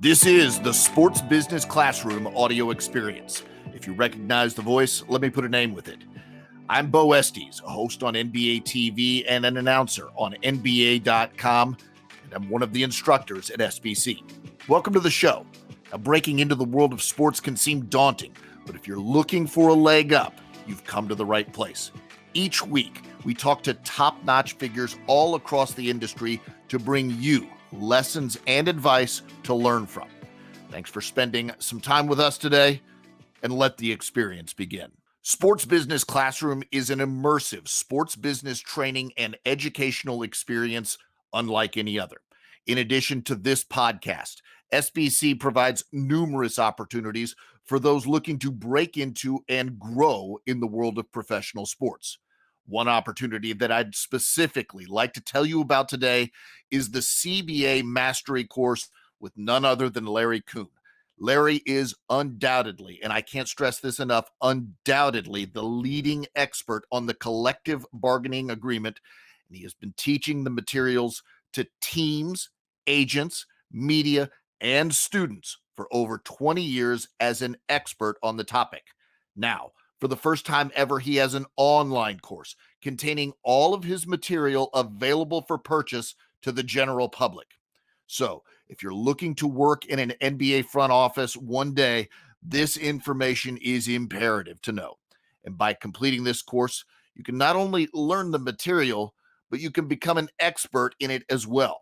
This is the Sports Business Classroom audio experience. If you recognize the voice, let me put a name with it. I'm Bo Estes, a host on NBA TV and an announcer on NBA.com, and I'm one of the instructors at SBC. Welcome to the show. Now, breaking into the world of sports can seem daunting, but if you're looking for a leg up, you've come to the right place. Each week, we talk to top-notch figures all across the industry to bring you lessons and advice to learn from. Thanks for spending some time with us today, and let the experience begin. Sports Business Classroom is an immersive sports business training and educational experience unlike any other. In addition to this podcast, SBC provides numerous opportunities for those looking to break into and grow in the world of professional sports. One opportunity that I'd specifically like to tell you about today is the Cba Mastery Course with none other than Larry Kuhn. Larry is undoubtedly, and I can't stress this enough, undoubtedly the leading expert on the collective bargaining agreement, and he has been teaching the materials to teams, agents, media, and students for over 20 years as an expert on the topic. Now, for the first time ever, he has an online course containing all of his material available for purchase to the general public. So, if you're looking to work in an NBA front office one day, this information is imperative to know. And by completing this course, you can not only learn the material, but you can become an expert in it as well.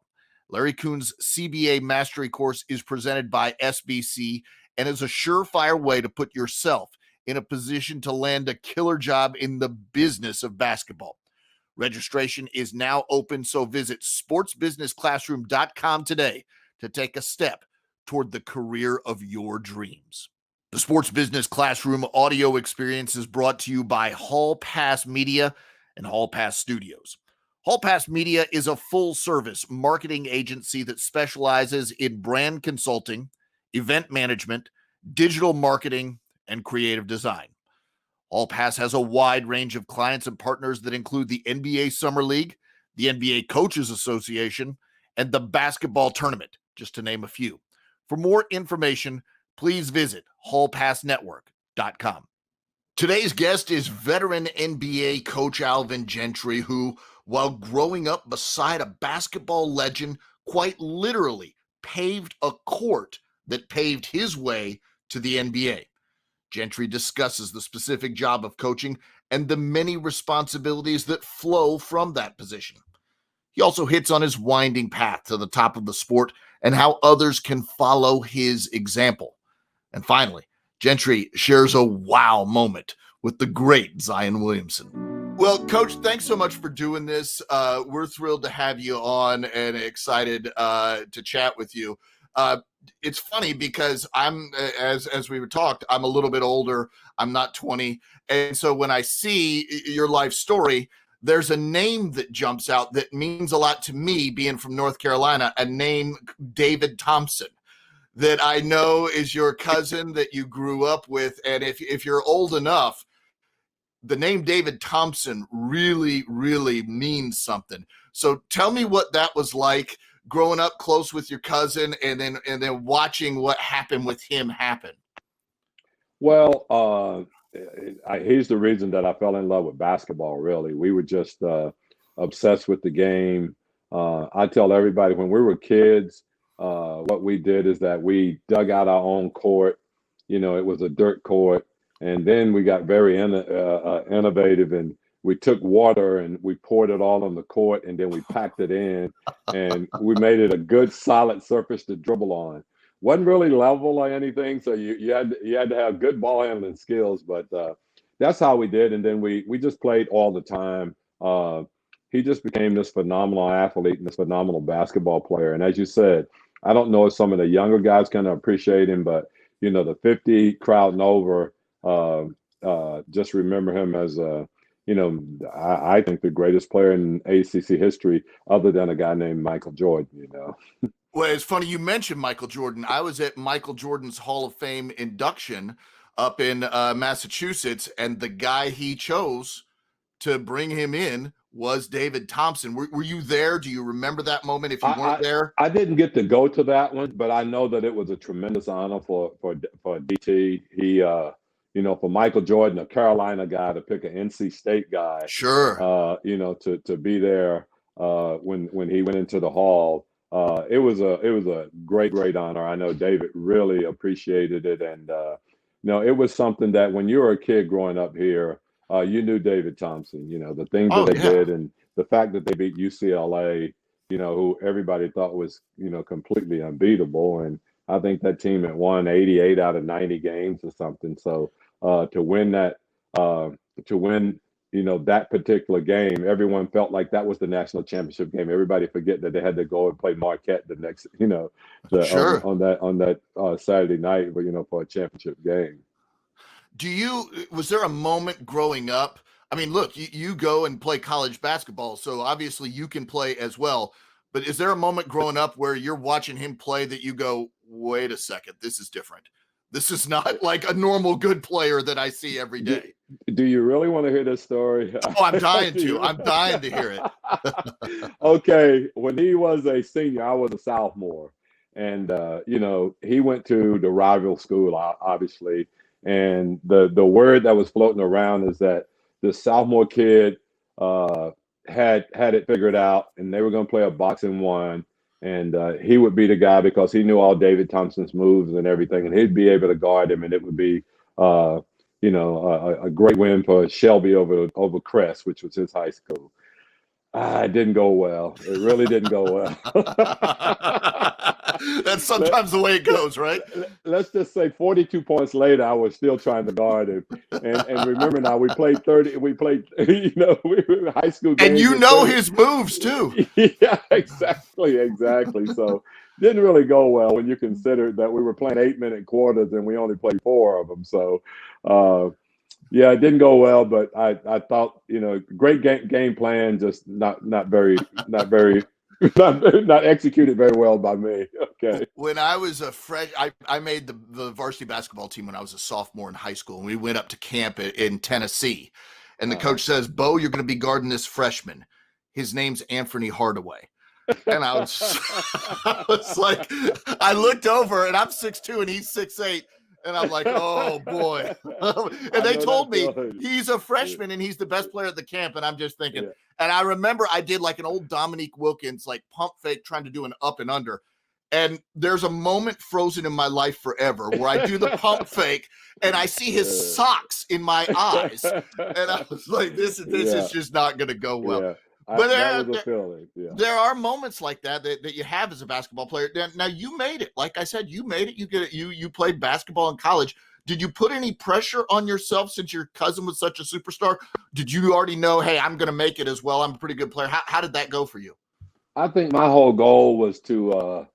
Larry Kuhn's Cba Mastery Course is presented by SBC and is a surefire way to put yourself in a position to land a killer job in the business of basketball. Registration is now open, so visit sportsbusinessclassroom.com today to take a step toward the career of your dreams. The Sports Business Classroom audio experience is brought to you by Hall Pass Media and Hall Pass Studios. Hall Pass Media is a full-service marketing agency that specializes in brand consulting, event management, digital marketing, and creative design. Hall Pass has a wide range of clients and partners that include the NBA Summer League, the NBA Coaches Association, and the basketball tournament, just to name a few. For more information, please visit hallpassnetwork.com. Today's guest is veteran NBA coach Alvin Gentry, who, while growing up beside a basketball legend, quite literally paved a court that paved his way to the NBA. Gentry discusses the specific job of coaching and the many responsibilities that flow from that position. He also hits on his winding path to the top of the sport and how others can follow his example. And finally, Gentry shares a wow moment with the great Zion Williamson. Well, Coach, thanks so much for doing this. We're thrilled to have you on and excited to chat with you. It's funny because I'm, as we were talked, I'm a little bit older. I'm not 20. And so when I see your life story, there's a name that jumps out that means a lot to me, being from North Carolina, a name, David Thompson, that I know is your cousin that you grew up with. And if you're old enough, the name David Thompson really, really means something. So tell me what that was like growing up close with your cousin and then watching what happened with him happen. Well, he's the reason that I fell in love with basketball, really. We were just obsessed with the game. I tell everybody when we were kids, what we did is that we dug out our own court. You know, it was a dirt court. And then we got very innovative, and we took water and we poured it all on the court, and then we packed it in, and we made it a good solid surface to dribble on. Wasn't really level or anything, so you had to have good ball handling skills, but that's how we did. And then we just played all the time. He just became this phenomenal athlete and this phenomenal basketball player. And as you said, I don't know if some of the younger guys can appreciate him, but you know, the 50 crowd and over, just remember him as I think the greatest player in ACC history, other than a guy named Michael Jordan. You know. Well, it's funny you mentioned Michael Jordan. I was at Michael Jordan's Hall of Fame induction up in Massachusetts, and the guy he chose to bring him in was David Thompson. Were you there? Do you remember that moment if you weren't there? I didn't get to go to that one, but I know that it was a tremendous honor for DT. He, for Michael Jordan, a Carolina guy, to pick an NC State guy, Sure. to be there when he went into the hall. It was a great honor. I know David really appreciated it, and it was something that when you were a kid growing up here, you knew David Thompson. The things that they did, and the fact that they beat UCLA. Who everybody thought was, completely unbeatable. And I think that team had won 88 out of 90 games or something. So to win that particular game, everyone felt like that was the national championship game. Everybody forget that they had to go and play Marquette the next, Sure. on that Saturday night, for a championship game. Was there a moment growing up? I mean, look, you go and play college basketball, so obviously you can play as well. But is there a moment growing up where you're watching him play that you go, wait a second, this is different? This is not like a normal good player that I see every day. Do you really want to hear this story? Oh, I'm dying to. I'm dying to hear it. Okay. When he was a senior, I was a sophomore. And, he went to the rival school, obviously. And the word that was floating around is that the sophomore kid had it figured out, and they were going to play a boxing one, and he would be the guy because he knew all David Thompson's moves and everything, and he'd be able to guard him, and it would be, a great win for Shelby over Crest, which was his high school. It didn't go well. It really didn't go well. That's sometimes the way it goes, right? Let's just say 42 points later, I was still trying to guard him. And remember now, we played high school games. And his moves too. Yeah, exactly. So didn't really go well when you consider that we were playing 8-minute quarters and we only played 4 of them. So, yeah, it didn't go well, but I thought, great game plan, just not executed very well by me. Okay. When I was a freshman, I made the varsity basketball team when I was a sophomore in high school, and we went up to camp in Tennessee, and the coach says, "Bo, you're going to be guarding this freshman. His name's Anthony Hardaway." And I was like, I looked over, and I'm 6'2", and he's 6'8". And I'm like, oh, boy. And they told me he's a freshman and he's the best player at the camp. And I'm just thinking, and I remember I did like an old Dominique Wilkins, like pump fake, trying to do an up and under. And there's a moment frozen in my life forever where I do the pump fake and I see his socks in my eyes. And I was like, this is just not going to go well. Yeah. But there are moments like that you have as a basketball player. Now you made it. Like I said, you made it. You played basketball in college. Did you put any pressure on yourself since your cousin was such a superstar? Did you already know, hey, I'm going to make it as well? I'm a pretty good player. How did that go for you? I think my whole goal was to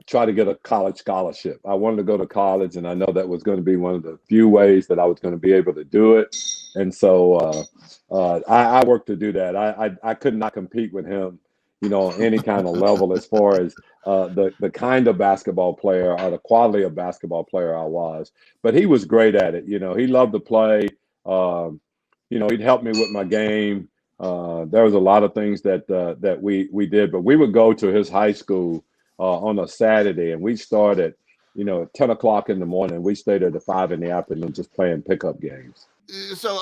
try to get a college scholarship. I wanted to go to college, and I know that was going to be one of the few ways that I was going to be able to do it. And so I worked to do that. I could not compete with him, on any kind of level as far as the kind of basketball player or the quality of basketball player I was. But he was great at it. He loved to play. He'd help me with my game. There was a lot of things that we did, but we would go to his high school on a Saturday, and we started, at 10 o'clock in the morning. We stayed at 5 in the afternoon just playing pickup games. So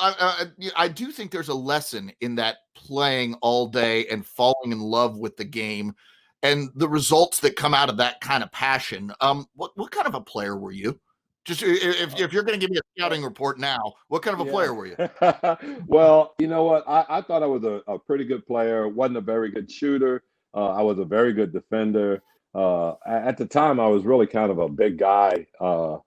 I do think there's a lesson in that playing all day and falling in love with the game and the results that come out of that kind of passion. What kind of a player were you? Just if you're going to give me a scouting report now, what kind of a player were you? Well, you know what? I thought I was a pretty good player. Wasn't a very good shooter. I was a very good defender. At the time, I was really kind of a big guy, for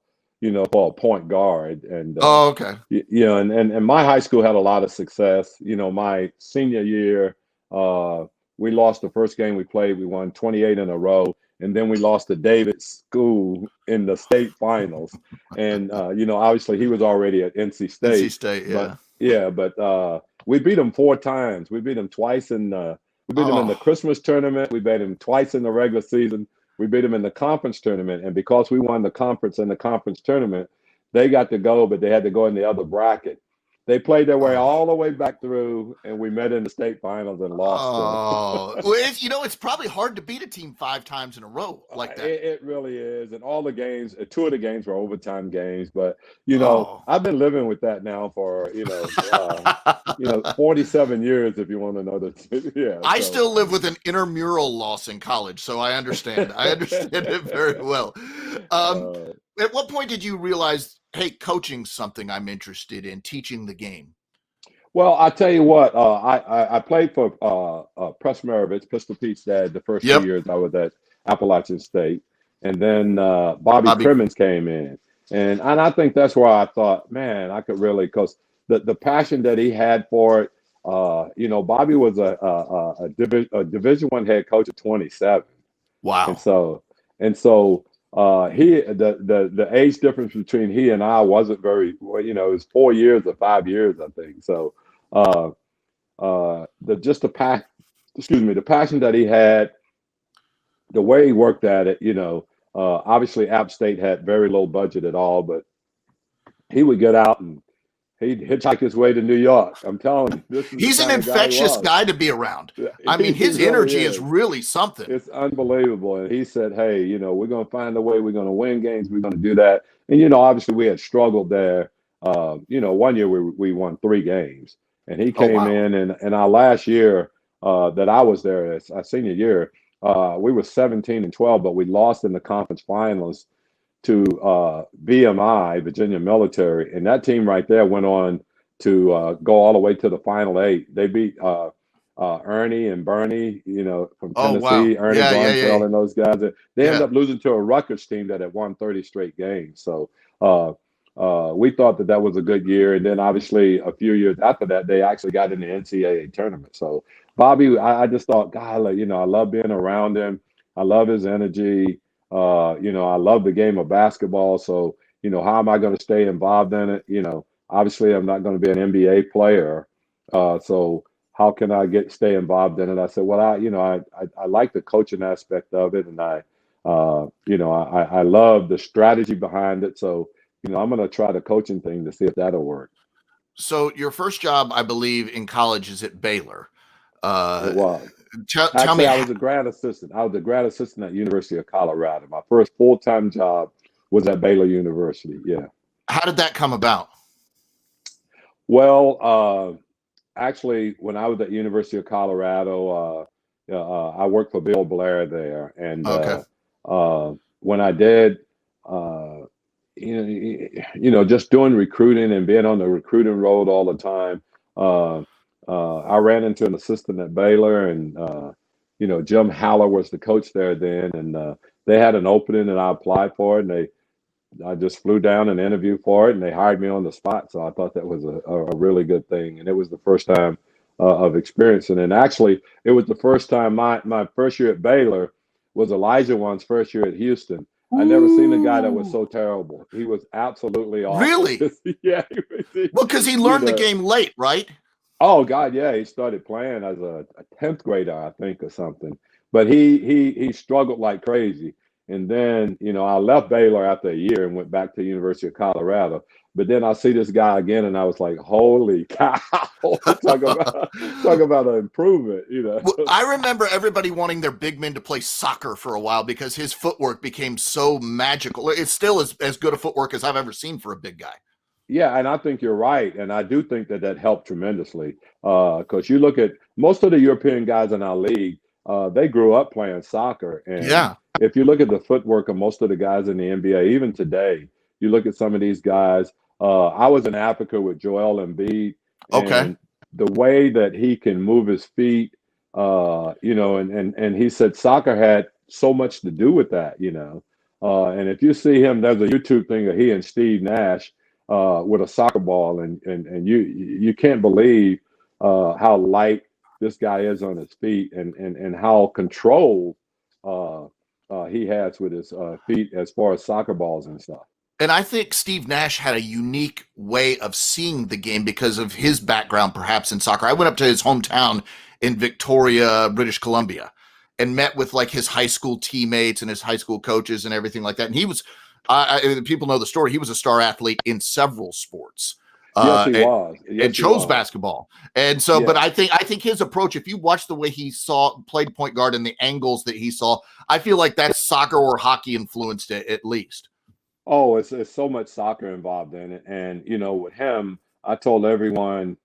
a point guard. And okay. And my high school had a lot of success. My senior year, we lost the first game we played. We won 28 in a row. And then we lost to David's school in the state finals. And, obviously he was already at NC State. NC State, yeah. But we beat him 4 times. We beat him twice we beat him in the Christmas tournament. We beat him twice in the regular season. We beat him in the conference tournament. And because we won the conference and the conference tournament, they got to go, but they had to go in the other bracket. They played their way Oh. all the way back through, and we met in the state finals and lost. Oh, well, it's probably hard to beat a team 5 times in a row like that. It really is. And all the games, 2 of the games were overtime games. But, Oh. I've been living with that now for, 47 years, if you want to know the yeah. I still live with an intramural loss in college, so I understand. I understand it very well. At what point did you realize, hey, coaching's something I'm interested in, teaching the game? Well, I tell you what, I played for Press Maravich, Pistol Pete's dad, the first 2 years I was at Appalachian State. And then Bobby Crimmins came in. And I think that's where I thought, man, I could really, because the passion that he had for it, Bobby was a Division I head coach at 27. Wow. And so the age difference between he and I wasn't very, it was 4 years or 5 years, I think. So the passion that he had, the way he worked at it, obviously App State had very low budget at all, but he would get out and he'd hitchhike his way to New York. I'm telling you, he's an infectious guy to be around. I mean, his energy is really something. It's unbelievable. And he said, hey, we're going to find a way. We're going to win games. We're going to do that. And, obviously we had struggled there. 1 year we won 3 games. And he came in, and our last year that I was there, as our senior year, we were 17-12, but we lost in the conference finals to VMI, Virginia Military. And that team right there went on to go all the way to the Final 8. They beat Ernie and Bernie, from Tennessee, Ernie Grunfeld and those guys. They ended up losing to a Rutgers team that had won 30 straight games. So we thought that was a good year. And then obviously a few years after that, they actually got in the NCAA tournament. So Bobby, I just thought, God, I love being around him. I love his energy. I love the game of basketball. So, how am I going to stay involved in it? Obviously I'm not going to be an NBA player. So how can I stay involved in it? I said, well, I like the coaching aspect of it. And I love the strategy behind it. So, I'm going to try the coaching thing to see if that'll work. So your first job, I believe, in college is at Baylor. It was. Tell me, I was a grad assistant. I was a grad assistant at University of Colorado. My first full-time job was at Baylor University. Yeah. How did that come about? Well, actually, when I was at University of Colorado, I worked for Bill Blair there, and when I did, just doing recruiting and being on the recruiting road all the time. I ran into an assistant at Baylor, and Jim Haller was the coach there then, and they had an opening, and I applied for it, and I just flew down and interviewed for it, and they hired me on the spot. So I thought that was a really good thing, and it was the first time of experiencing. And actually, it was the first time my first year at Baylor was Elijah Wan's first year at Houston. I never seen a guy that was so terrible. He was absolutely awful. Really? Yeah. Well, because he learned the game late, right? Oh God, yeah. He started playing as a 10th grader, I think, or something. But he struggled like crazy. And then, I left Baylor after a year and went back to the University of Colorado. But then I see this guy again, and I was like, holy cow. Talk about an improvement, Well, I remember everybody wanting their big men to play soccer for a while because his footwork became so magical. It's still as good a footwork as I've ever seen for a big guy. Yeah, and I think you're right. And I do think that helped tremendously. Because you look at most of the European guys in our league, they grew up playing soccer. And if you look at the footwork of most of the guys in the NBA, even today, you look at some of these guys. I was in Africa with Joel Embiid. And the way that he can move his feet, and he said soccer had so much to do with that, And if you see him, there's a YouTube thing of he and Steve Nash with a soccer ball, and you can't believe how light this guy is on his feet, and how controlled he has with his feet as far as soccer balls and stuff. And I think Steve Nash had a unique way of seeing the game because of his background, perhaps in soccer. I went up to his hometown in Victoria, British Columbia, and met with like his high school teammates and his high school coaches and everything like that. And he was, people know the story. He was a star athlete in several sports. Yes, he and, was. and Yes, he chose was. basketball. And so, but Yeah. I think his approach, if you watch the way he played point guard and the angles that he saw, I feel like that's soccer or hockey influenced it at least. Oh, it's so much soccer involved in it. And, with him, I told everyone,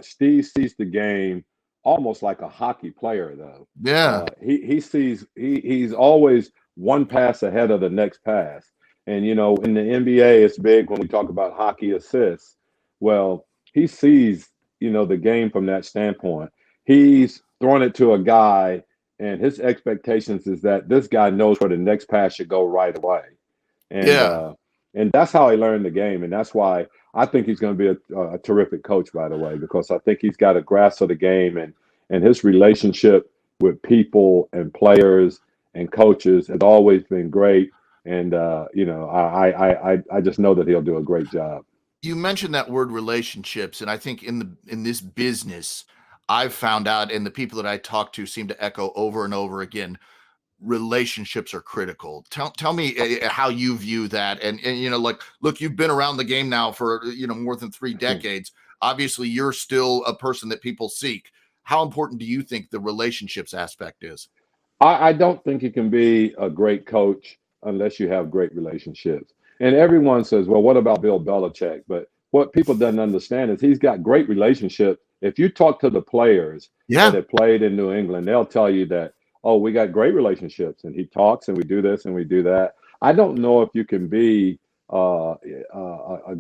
Steve sees the game almost like a hockey player, though. Yeah. He's always one pass ahead of the next pass. And, in the NBA, it's big when we talk about hockey assists. Well, he sees, the game from that standpoint. He's throwing it to a guy, and his expectations is that this guy knows where the next pass should go right away. and Yeah. uh, and that's how he learned the game, and that's why I think he's going to be a terrific coach. By the way, because I think he's got a grasp of the game, and his relationship with people and players and coaches has always been great. And I just know that he'll do a great job. You mentioned that word relationships, and I think in this business, I've found out, and the people that I talk to seem to echo over and over again, relationships are critical. Tell me how you view that, and like, look, you've been around the game now for more than 3 decades. Obviously, you're still a person that people seek. How important do you think the relationships aspect is? I don't think you can be a great coach unless you have great relationships. And everyone says, well, what about Bill Belichick? But what people doesn't understand is he's got great relationships. If you talk to the players that Yeah. have played in New England, they'll tell you that, oh, we got great relationships. And he talks and we do this and we do that. I don't know if you can be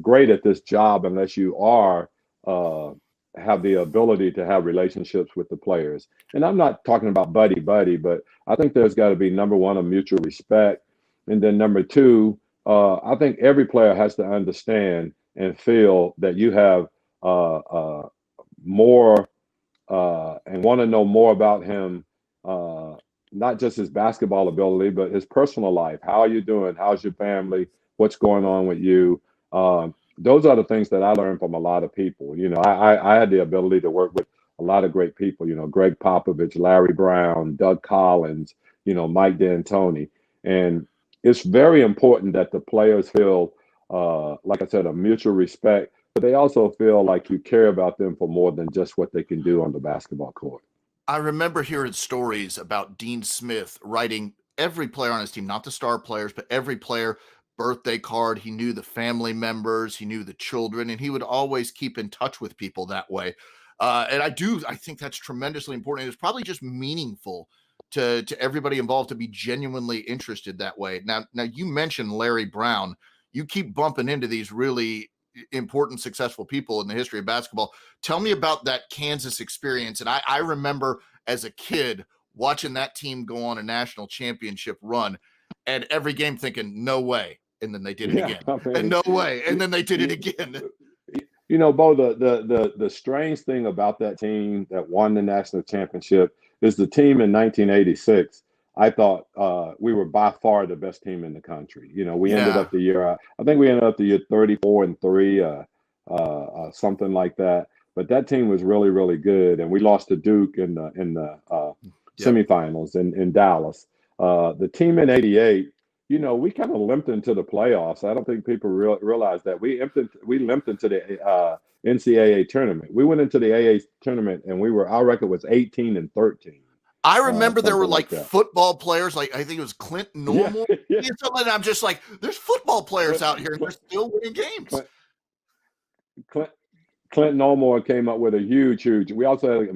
great at this job unless you are uh, have the ability to have relationships with the players. And I'm not talking about buddy buddy, but I think there's got to be number one, a mutual respect. And then number two, I think every player has to understand and feel that you have more and want to know more about him, not just his basketball ability, but his personal life. How are you doing? How's your family? What's going on with you? Those are the things that I learned from a lot of people. I had the ability to work with a lot of great people, Greg Popovich, Larry Brown, Doug Collins, Mike D'Antoni. And it's very important that the players feel, like I said, a mutual respect, but they also feel like you care about them for more than just what they can do on the basketball court. I remember hearing stories about Dean Smith writing every player on his team, not the star players, but every player birthday card. He knew the family members, he knew the children, and he would always keep in touch with people that way. And I think that's tremendously important. It's probably just meaningful to everybody involved to be genuinely interested that way. Now you mentioned Larry Brown. You keep bumping into these really important, successful people in the history of basketball. Tell me about that Kansas experience. And I remember as a kid watching that team go on a national championship run, and every game thinking, no way. And then they did it Yeah, again. I And mean, no way. And you, then they did it you, again. Bo, the strange thing about that team that won the national championship is the team in 1986. I thought we were by far the best team in the country. We ended Yeah. up the year. I think we ended up the year 34-3, something like that. But that team was really, really good, and we lost to Duke in the Yep. semifinals in Dallas. The team in '88, we kind of limped into the playoffs. I don't think people realize that we limped into the NCAA tournament. We went into the AA tournament, and our record was 18-13, I remember there were something like like that. football players, like I think it was Clint Yeah, Normal. yeah. And I'm just like, there's football players Clint, out here and they're Clint, still winning games. Clint, Clint, Clint Nomore came up with a huge. We also had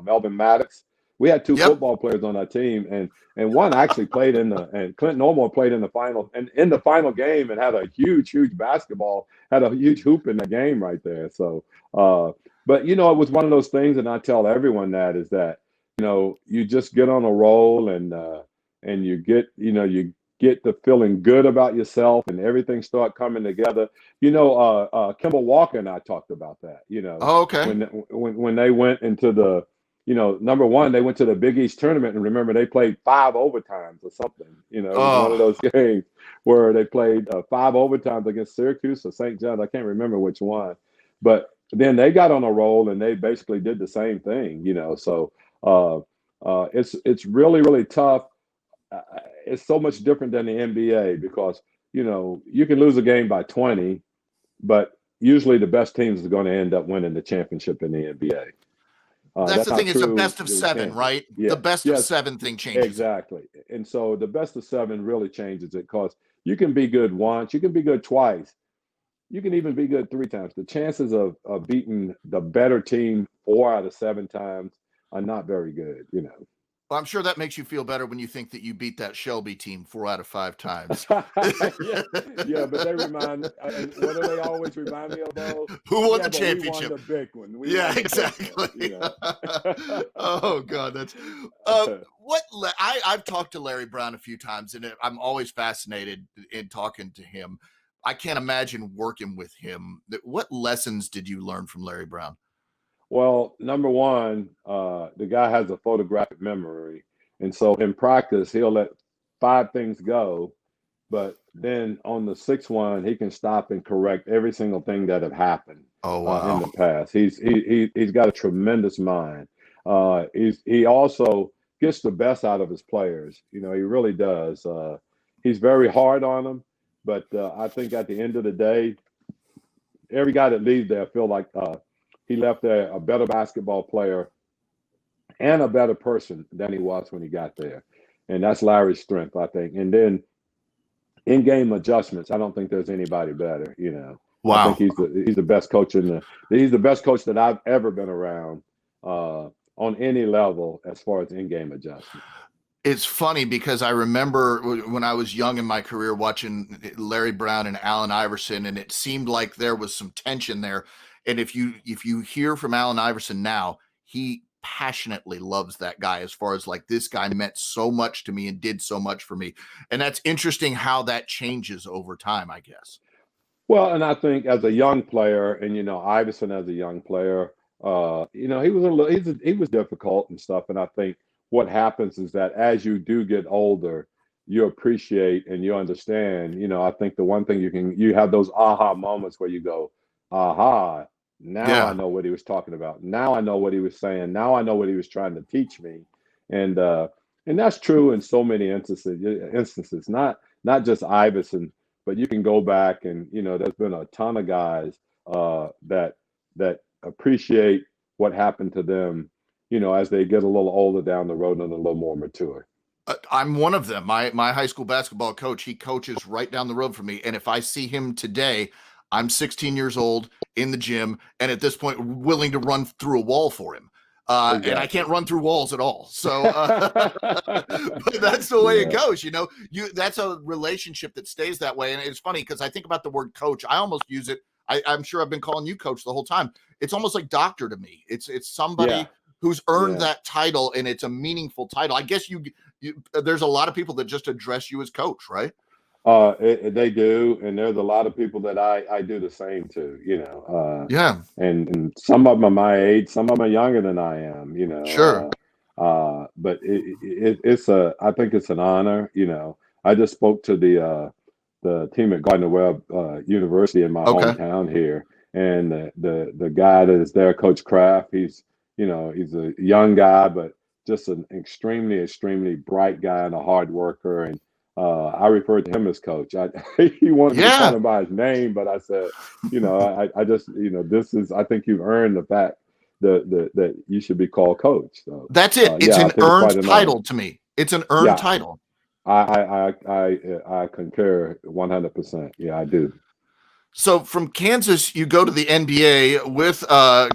Melvin Maddox. We had two Yep. football players on our team, and one actually played and Clint Nomore played in the final and in the final game and had a huge basketball, had a huge hoop in the game right there. So, but it was one of those things, and I tell everyone that is that you just get on a roll and you get the feeling good about yourself and everything start coming together. Kimball Walker and I talked about that. Oh, okay. When they went into the, number one, they went to the Big East tournament, and remember they played 5 overtimes or something. It was one of Oh, those games where they played 5 overtimes against Syracuse or St. John's. I can't remember which one, but then they got on a roll and they basically did the same thing. So it's really tough. uh, it's so much different than the NBA because you can lose a game by 20, but usually the best teams are going to end up winning the championship in the NBA. That's the not thing. It's a true best of with 7, Kansas. right? Yeah. The best of 7 thing changes it. Exactly. And so the best of 7 really changes it, because you can be good once, you can be good twice, you can even be good 3 times. The chances of beating the better team 4 out of 7 times are not very good, you know. Well, I'm sure that makes you feel better when you think that you beat that Shelby team 4 out of 5 times. yeah, but they remind, and what do they always remind me of? Though? Who won the But championship? we won the big one. Yeah, Won the exactly. Big one, you know? Oh God, that's I've talked to Larry Brown a few times, and I'm always fascinated in talking to him. I can't imagine working with him. What lessons did you learn from Larry Brown? Well, number one, the guy has a photographic memory. And so in practice, he'll let 5 things go. But then on the 6th one, he can stop and correct every single thing that have happened Oh, wow. in the past. He's got a tremendous mind. He also gets the best out of his players. You know, he really does. He's very hard on them. But I think at the end of the day, every guy that leaves there feel like he left there a better basketball player and a better person than he was when he got there. And that's Larry's strength, I think. And then in-game adjustments, I don't think there's anybody better, you know. Wow. I think he's the best coach he's the best coach that I've ever been around on any level as far as in-game adjustments. It's funny because I remember when I was young in my career watching Larry Brown and Allen Iverson, and it seemed like there was some tension there. And if you hear from Allen Iverson now, he passionately loves that guy, as far as like, this guy meant so much to me and did so much for me. And that's interesting how that changes over time, I guess. Well, and I think as a young player, and you know, Iverson as a young player, you know, he was difficult and stuff. And I think what happens is that as you do get older, you appreciate and you understand. You know, I think the one thing you have those aha moments where you go, aha, now I know what he was talking about. Now I know what he was saying. Now I know what he was trying to teach me. And that's true in so many instances, not just Iverson, but you can go back and, you know, there's been a ton of guys that appreciate what happened to them, you know, as they get a little older down the road and a little more mature. I'm one of them. My high school basketball coach, he coaches right down the road from me. And if I see him today, I'm 16 years old in the gym, and at this point, willing to run through a wall for him. Exactly. And I can't run through walls at all. So but that's the way it goes. You know, that's a relationship that stays that way. And it's funny because I think about the word coach. I almost use it. I'm sure I've been calling you coach the whole time. It's almost like doctor to me. It's somebody who's earned that title, and it's a meaningful title. I guess there's a lot of people that just address you as coach, right? They do, and there's a lot of people that I do the same to, you know. And some of them are my age, some of them are younger than I am, you know. Sure. But I think it's an honor, you know. I just spoke to the team at Gardner-Webb University in my hometown here, and the guy that is there, Coach Kraft, he's a young guy, but just an extremely bright guy and a hard worker. And I referred to him as coach. He wanted me to call him by his name, but I said, you know, I just, you know, I think you've earned the fact that you should be called coach. So that's it. It's an earned title to me. It's an earned title. I concur 100%. Yeah, I do. So from Kansas, you go to the NBA with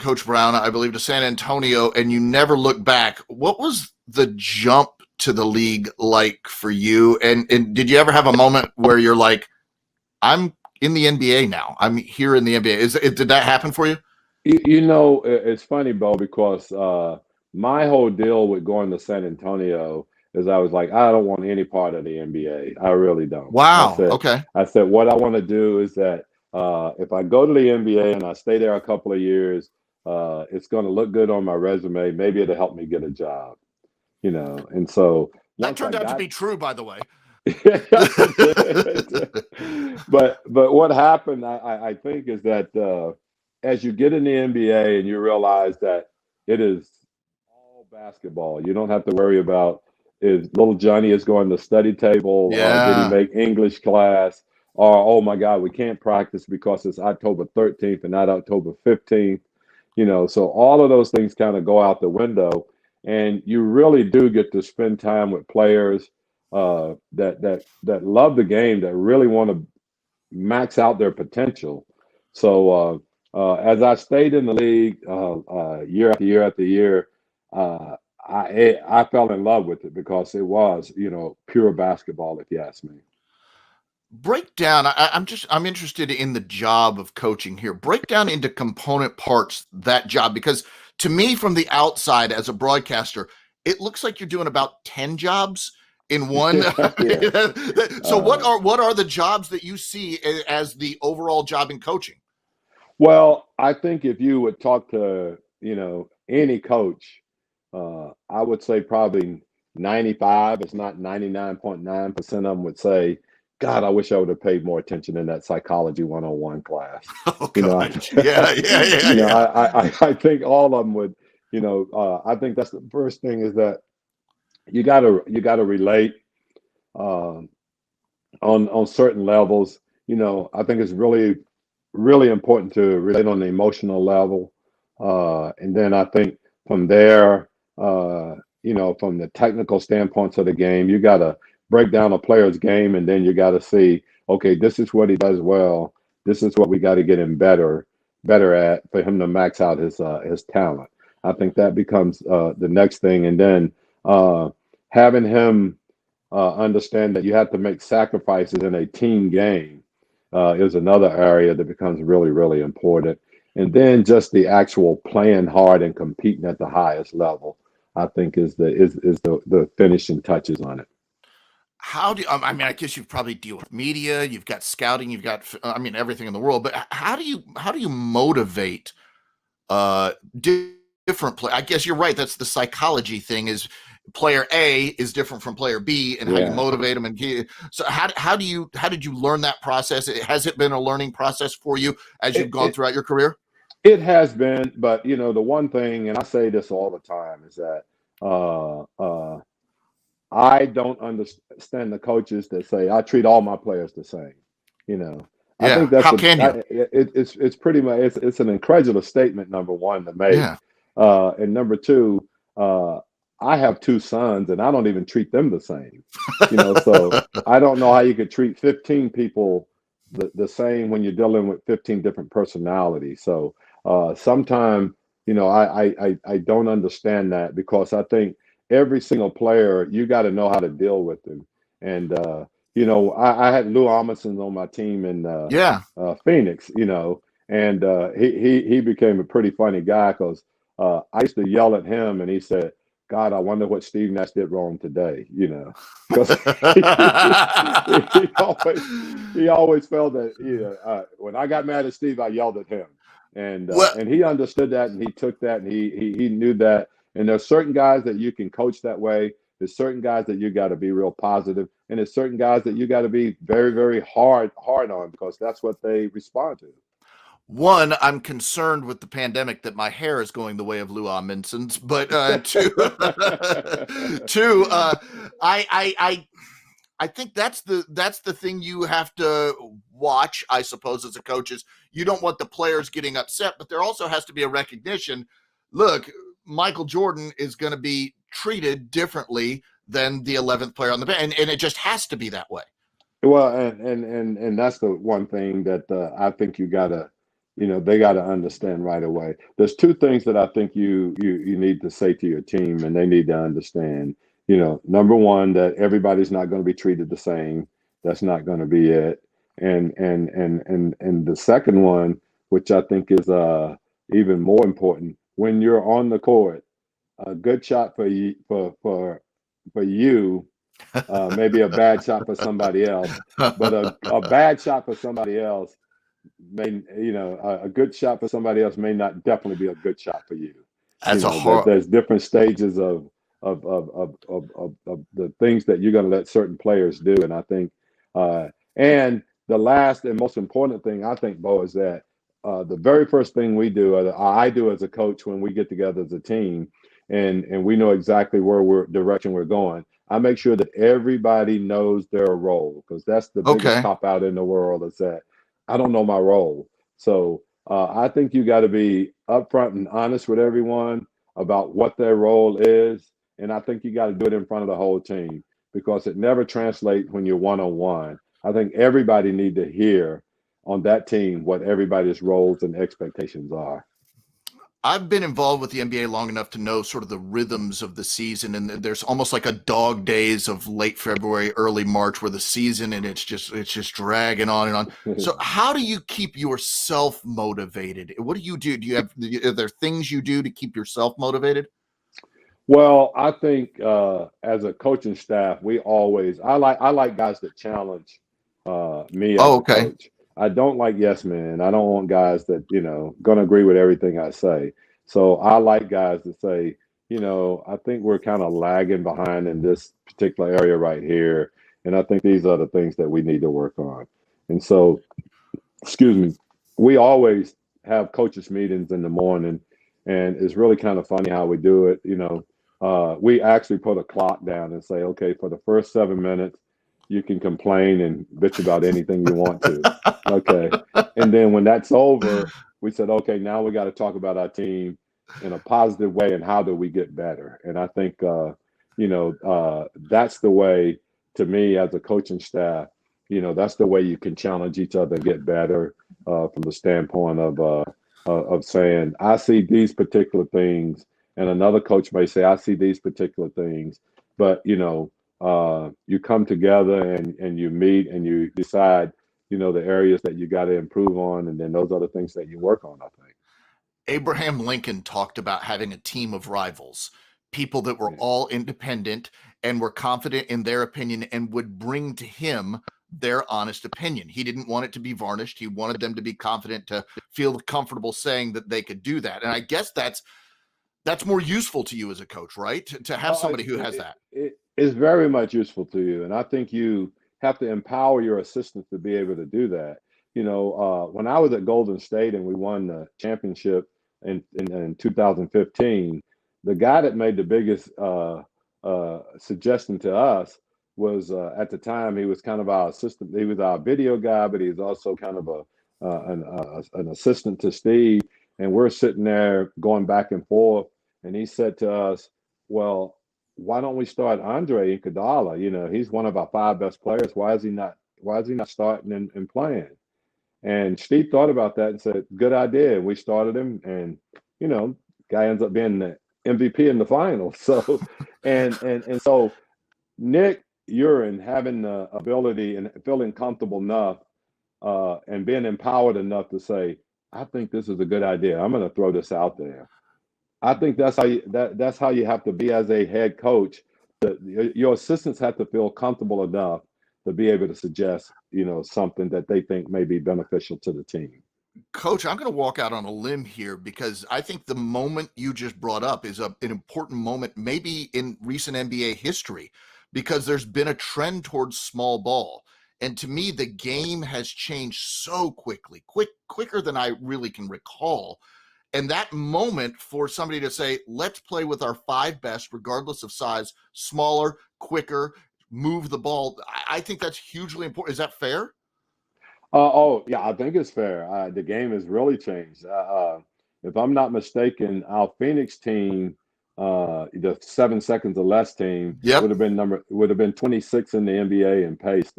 Coach Brown, I believe, to San Antonio, and you never look back. What was the jump to the league like for you? And did you ever have a moment where you're like, I'm in the NBA now. I'm here in the NBA. Did that happen for you? You know, it's funny, Bo, because my whole deal with going to San Antonio is I was like, I don't want any part of the NBA. I really don't. Wow. I said, what I want to do is that if I go to the NBA and I stay there a couple of years, it's going to look good on my resume. Maybe it'll help me get a job, you know. And so that turned out to be true, by the way. but what happened, I think, is that as you get in the NBA and you realize that it is all basketball, you don't have to worry about if little Johnny is going to study table or did he make English class. or oh my God, we can't practice because it's October 13th and not October 15th. So all of those things kind of go out the window, and you really do get to spend time with players that love the game, that really want to max out their potential. So as I stayed in the league year after year after year, I fell in love with it because it was pure basketball, if you ask me. Break down. I'm interested in the job of coaching here. Break down into component parts that job, because to me, from the outside as a broadcaster, it looks like you're doing about 10 jobs in one. Yeah. So Uh, what are the jobs that you see as the overall job in coaching? Well, I think if you would talk to, any coach, I would say probably 95, it's not 99.9% of them would say, God, I wish I would have paid more attention in that psychology 101 class. Oh You know, gosh. Yeah, yeah, yeah, you know, yeah. I think all of them would, I think that's the first thing is that you gotta relate um, on certain levels. I think it's really really important to relate on the emotional level. And then I think from there, from the technical standpoints of the game, you got to break down a player's game, and then you got to see, okay, this is what he does well. This is what we got to get him better at for him to max out his talent. I think that becomes the next thing, and then having him understand that you have to make sacrifices in a team game is another area that becomes really, really important. And then just the actual playing hard and competing at the highest level, I think is the finishing touches on it. How do I mean, I guess you probably deal with media, you've got scouting, you've got I mean everything in the world, but how do you motivate different play? I guess you're right. That's the psychology thing. Is player A is different from player B, and how you Yeah. motivate them. So how did you learn that process? Has it been a learning process for you as you've It, gone it throughout your career? it has been, but the one thing, and I say this all the time, is that uh, uh, I don't understand the coaches that say I treat all my players the same. You know, I Yeah. think that's How can you? it's pretty much it's an incredulous statement. Number one to make, Yeah. and number two, I have two sons, and I don't even treat them the same. So I don't know how you could treat 15 people the same when you're dealing with 15 different personalities. So sometimes I don't understand that because I think every single player, you got to know how to deal with them. And I had Lou Amundsen on my team in Yeah. Phoenix. And he became a pretty funny guy because I used to yell at him, and he said, "God, I wonder what Steve Nash did wrong today." Because he always he always felt that when I got mad at Steve, I yelled at him, and Well, and he understood that, and he took that, and he knew that. And there's certain guys that you can coach that way. There's certain guys that you got to be real positive, and there's certain guys that you got to be very, very hard on because that's what they respond to. one, I'm concerned with the pandemic that my hair is going the way of Lou Amundsen's, but two, two, I think that's the thing you have to watch, I suppose, as a coach is you don't want the players getting upset, but there also has to be a recognition. Look, Michael Jordan is going to be treated differently than the 11th player on the bench, and it just has to be that way. Well, and that's the one thing that I think they gotta understand right away. There's two things that I think you need to say to your team, and they need to understand. Number one, that everybody's not going to be treated the same. That's not going to be it. And the second one, which I think is even more important, when you're on the court, a good shot for you for you maybe a bad shot for somebody else, but a bad shot for somebody else a good shot for somebody else may not definitely be a good shot for you. That's a That hard. there's different stages of the things that you're going to let certain players do. And I think, and the last and most important thing I think, Bo, is that the very first thing we do, or I do as a coach when we get together as a team, and we know exactly where we're direction we're going. I make sure that everybody knows their role, because that's the biggest Okay. cop out in the world, is that I don't know my role. So I think you got to be upfront and honest with everyone about what their role is. And I think you got to do it in front of the whole team, because it never translates when you're one on one. I think everybody need to hear on that team what everybody's roles and expectations are. I've been involved with the NBA long enough to know sort of the rhythms of the season, and there's almost like a dog days of late February, early March, where the season and it's just dragging on and on. So, how do you keep yourself motivated? What do you do? Are there things you do to keep yourself motivated? Well, I think as a coaching staff, I like guys that challenge me Oh, as a okay. coach. I don't like yes men. I don't want guys that going to agree with everything I say. So I like guys that say, I think we're kind of lagging behind in this particular area right here, and I think these are the things that we need to work on. And so, excuse me, we always have coaches meetings in the morning, and it's really kind of funny how we do it. We actually put a clock down and say, okay, for the first 7 minutes, you can complain and bitch about anything you want to. Okay. And then when that's over, we said, okay, now we got to talk about our team in a positive way and how do we get better. And I think, that's the way, to me, as a coaching staff, that's the way you can challenge each other and get better, from the standpoint of saying, I see these particular things, and another coach may say, I see these particular things, but you come together and you meet and you decide, the areas that you got to improve on, and then those are the things that you work on, I think. Abraham Lincoln talked about having a team of rivals, people that were Yeah. all independent and were confident in their opinion and would bring to him their honest opinion. He didn't want it to be varnished. He wanted them to be confident, to feel comfortable saying that they could do that. And I guess that's more useful to you as a coach, right? To have Oh, somebody who has that. it is very much useful to you, and I think you have to empower your assistants to be able to do that. When I was at Golden State and we won the championship in 2015, the guy that made the biggest suggestion to us was, at the time, he was kind of our assistant. He was our video guy, but he's also kind of an assistant to Steve. And we're sitting there going back and forth, and he said to us, well, why don't we start Andre Iguodala? He's one of our five best players. Why is he not starting and playing? And Steve thought about that and said, good idea. We started him, and guy ends up being the MVP in the finals. So and so Nick Urin having the ability and feeling comfortable enough, and being empowered enough to say, I think this is a good idea. I'm going to throw this out there. I think that's how you have to be as a head coach. Your assistants have to feel comfortable enough to be able to suggest, something that they think may be beneficial to the team. Coach, I'm going to walk out on a limb here because I think the moment you just brought up is an important moment, maybe in recent NBA history, because there's been a trend towards small ball. And to me, the game has changed so quicker than I really can recall. And that moment for somebody to say, let's play with our five best, regardless of size, smaller, quicker, move the ball. I think that's hugely important. Is that fair? Oh, yeah, I think it's fair. The game has really changed. If I'm not mistaken, our Phoenix team, the 7 seconds or less team, Yep. would have been 26 in the NBA in pace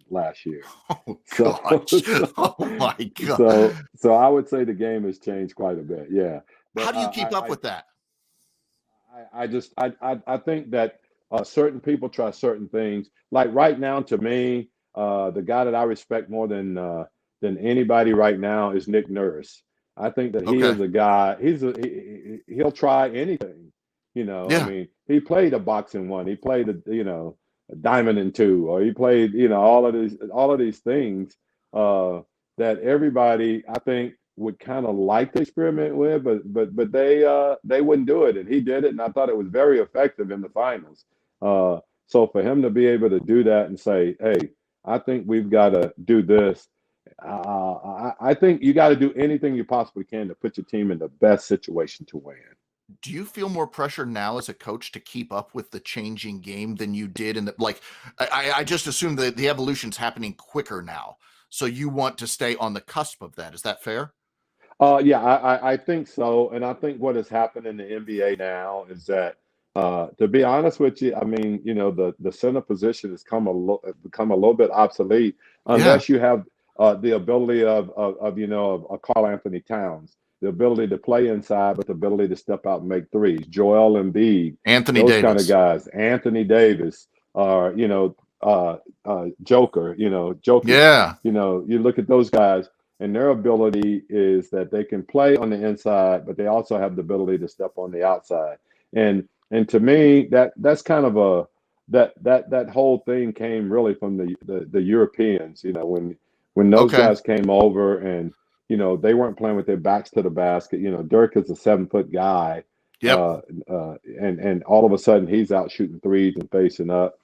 last year. Oh, So, gosh. so, Oh, my God. so I would say the game has changed quite a bit. Yeah, How but do you keep up with that? I think that certain people try certain things. Like right now, to me, the guy that I respect more than anybody right now is Nick Nurse. I think that he Okay. is a guy. He'll try anything. I Yeah. mean, he played a boxing one. He played a diamond in two, or he played all of these things that everybody, I think, would kind of like to experiment with, but they wouldn't do it, and he did it, and I thought it was very effective in the finals. So for him to be able to do that and say, "Hey, I think we've got to do this," I think you got to do anything you possibly can to put your team in the best situation to win. Do you feel more pressure now as a coach to keep up with the changing game than you did in the like? I just assume that the evolution's happening quicker now, so you want to stay on the cusp of that. Is that fair? Yeah, I think so, and I think what has happened in the NBA now is that, to be honest with you, I mean, the center position has become a little bit obsolete Yeah. unless you have the ability of a Karl Anthony Towns, the ability to play inside, but the ability to step out and make threes. Joel Embiid, Anthony those kind of Davis. guys. Anthony Davis, or Joker, Jokic. Yeah. You look at those guys and their ability is that they can play on the inside, but they also have the ability to step on the outside. And to me, that's kind of that whole thing came really from the Europeans. When those Okay. guys came over and they weren't playing with their backs to the basket. Dirk is a 7 foot guy, Yep. uh, and all of a sudden he's out shooting threes and facing up.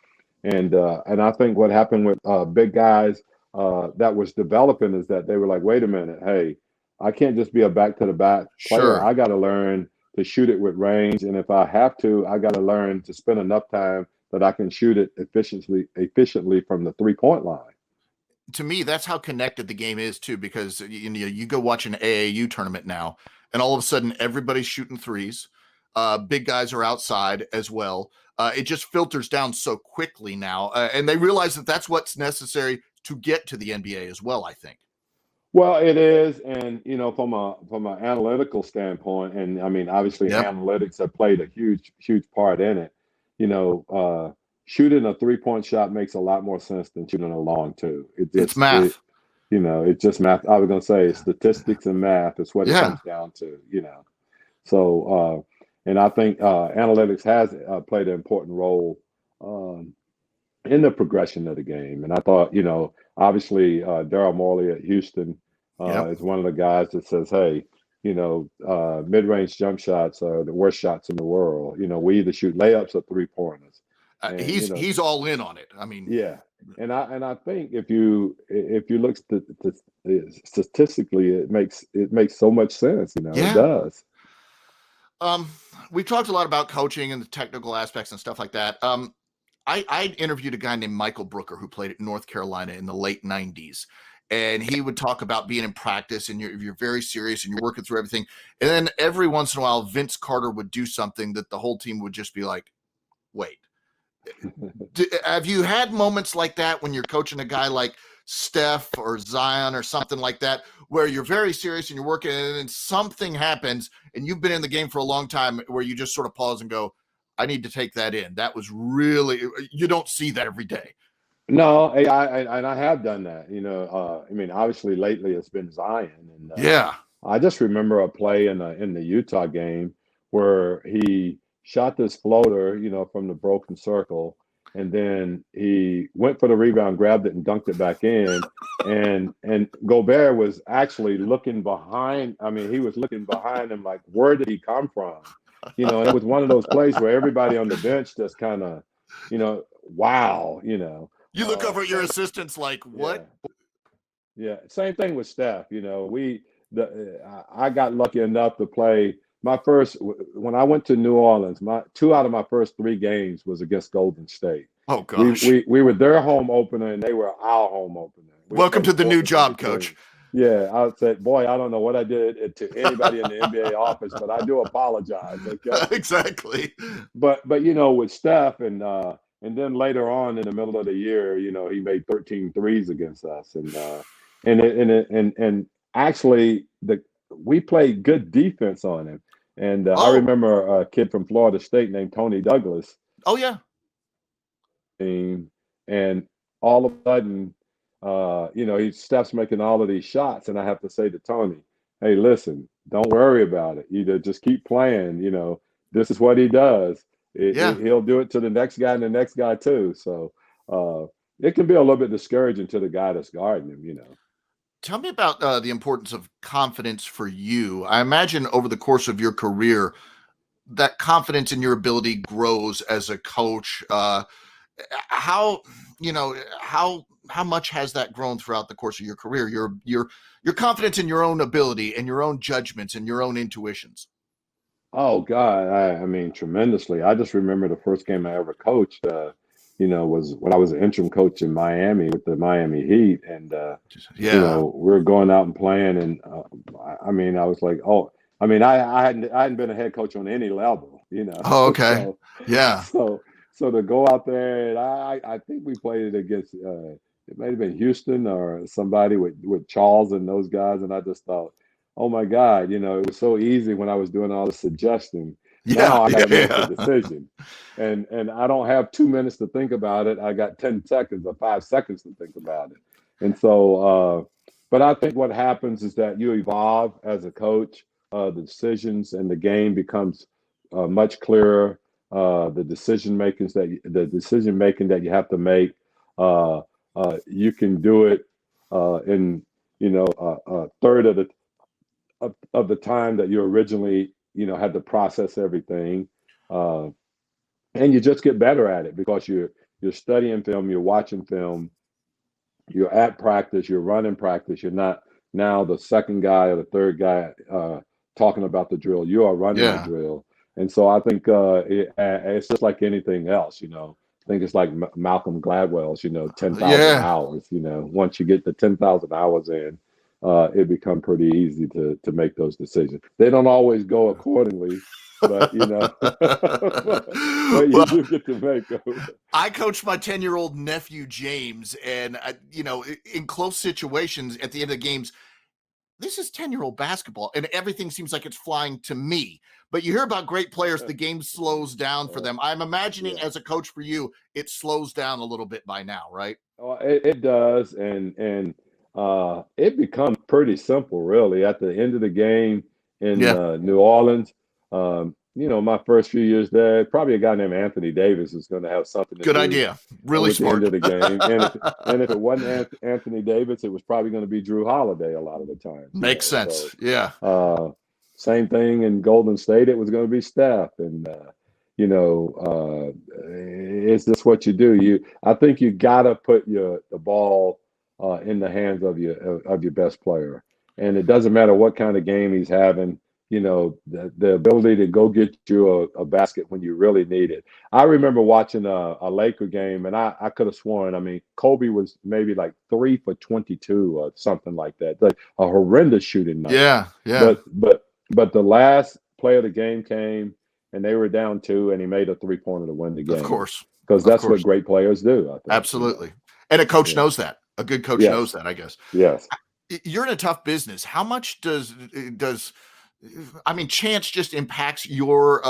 And I think what happened with big guys that was developing is that they were like, wait a minute, hey, I can't just be a back to the back player. Sure. I got to learn to shoot it with range, and if I have to, I got to learn to spend enough time that I can shoot it efficiently from the 3 point line. To me, that's how connected the game is too, because you go watch an AAU tournament now, and all of a sudden everybody's shooting threes. Big guys are outside as well. It just filters down so quickly now, and they realize that that's what's necessary to get to the NBA as well. I think. Well, it is, and from an analytical standpoint, and I mean, obviously, Yep. analytics have played a huge part in it. You know, shooting a 3 point shot makes a lot more sense than shooting a long two. It's math. It's just math. I was gonna say statistics and math is what it Yeah. comes down to. So and I think analytics has played an important role. Um, in the progression of the game. And I thought, obviously Daryl Morley at Houston Yep. is one of the guys that says, hey, mid-range jump shots are the worst shots in the world. We either shoot layups or 3 pointers. And He's all in on it. I mean, yeah. And I think if you look statistically, it makes so much sense. It yeah. does. We've talked a lot about coaching and the technical aspects and stuff like that. I interviewed a guy named Michael Brooker who played at North Carolina in the late 90s. And he would talk about being in practice and you're very serious and you're working through everything. And then every once in a while, Vince Carter would do something that the whole team would just be like, wait. Have you had moments like that when you're coaching a guy like Steph or Zion or something like that, where you're very serious and you're working and then something happens and you've been in the game for a long time where you just sort of pause and go, I need to take that in. That was really, you don't see that every day. No, I have done that. I mean, obviously lately it's been Zion, and Yeah. I just remember a play in the Utah game where he shot this floater, from the broken circle, and then he went for the rebound, grabbed it, and dunked it back in. And Gobert was actually looking behind. I mean, he was looking behind him like, where did he come from? And it was one of those plays where everybody on the bench just kind of, wow. You look over at your Same, assistants like, yeah, what? yeah. Same thing with Steph. I got lucky enough to play my first when I went to New Orleans. My two out of my first 3 games was against Golden State. Oh, We gosh. we we were their home opener, and they were our home opener. We Welcome played to the new Portland in job, between. coach. Yeah, I would say, boy, I don't know what I did to anybody in the NBA office, but I do apologize. Okay, Exactly. but with Steph and then later on in the middle of the year, he made 13 threes against us, and actually we played good defense on him. And I Oh, remember a kid from Florida State named Tony Douglas oh, yeah. team, and all of a sudden, he Steph's making all of these shots, and I have to say to Tony, "Hey, listen, don't worry about it. Either just keep playing. This is what he does. Yeah. He'll do it to the next guy and the next guy too. So it can be a little bit discouraging to the guy that's guarding him. Tell me about the importance of confidence for you. I imagine over the course of your career, that confidence in your ability grows as a coach. How how much has that grown throughout the course of your career? Your confidence in your own ability and your own judgments and your own intuitions. Oh God, I mean tremendously. I just remember the first game I ever coached, was when I was an interim coach in Miami with the Miami Heat, and Yeah. we were going out and playing, and I mean, I was like, oh, I mean, I hadn't been a head coach on any level, Oh, okay. so Yeah. so so to go out there, and I think we played it against it might have been Houston or somebody with Charles and those guys, and I just thought, oh my God, it was so easy when I was doing all the suggesting. Yeah. Now I got Yeah. to make the Yeah. decision, and I don't have 2 minutes to think about it. I got 10 seconds or 5 seconds to think about it. And so, but I think what happens is that you evolve as a coach. The decisions and the game becomes much clearer. The decision making that you have to make, you can do it in a third of the time that you originally had to process everything, uh, and you just get better at it because you're studying film, you're watching film, you're at practice, you're running practice. You're not now the second guy or the third guy talking about the drill. You are running the Yeah. drill. And so I think it's just like anything else. I think it's like Malcolm Gladwell's, 10,000 Yeah. hours. Once you get the 10,000 hours in, it become pretty easy to make those decisions. They don't always go accordingly, but but you Well, do get to make them. I coached my 10-year-old nephew James, and in close situations at the end of the games, this is 10-year-old basketball, and everything seems like it's flying to me. But you hear about great players, the game slows down for them. I'm imagining Yeah. as a coach for you, it slows down a little bit by now, right? Oh, it does, and it becomes pretty simple, really. At the end of the game in Yeah. New Orleans, my first few years there, probably a guy named Anthony Davis is going to have something to Good do idea. Really with the end smart. of the game. And if it wasn't Anthony Davis, it was probably going to be Drew Holiday a lot of the times. Makes So sense. Yeah. same thing in Golden State, it was going to be Steph, and it's just what you do. I think you gotta put the ball in the hands of your best player, and it doesn't matter what kind of game he's having. The ability to go get you a basket when you really need it. I remember watching a Laker game, and I could have sworn. I mean, Kobe was maybe like 3 for 22 or something like that, like a horrendous shooting night. Yeah. Yeah. But the last play of the game came and they were down two, and he made a 3-pointer to win the Of game course. because Of that's what course. great players do. I think. Absolutely. And a coach Yeah. knows that. A good coach knows Yes. that, I guess. Yes. You're in a tough business. How much does I mean chance just impacts your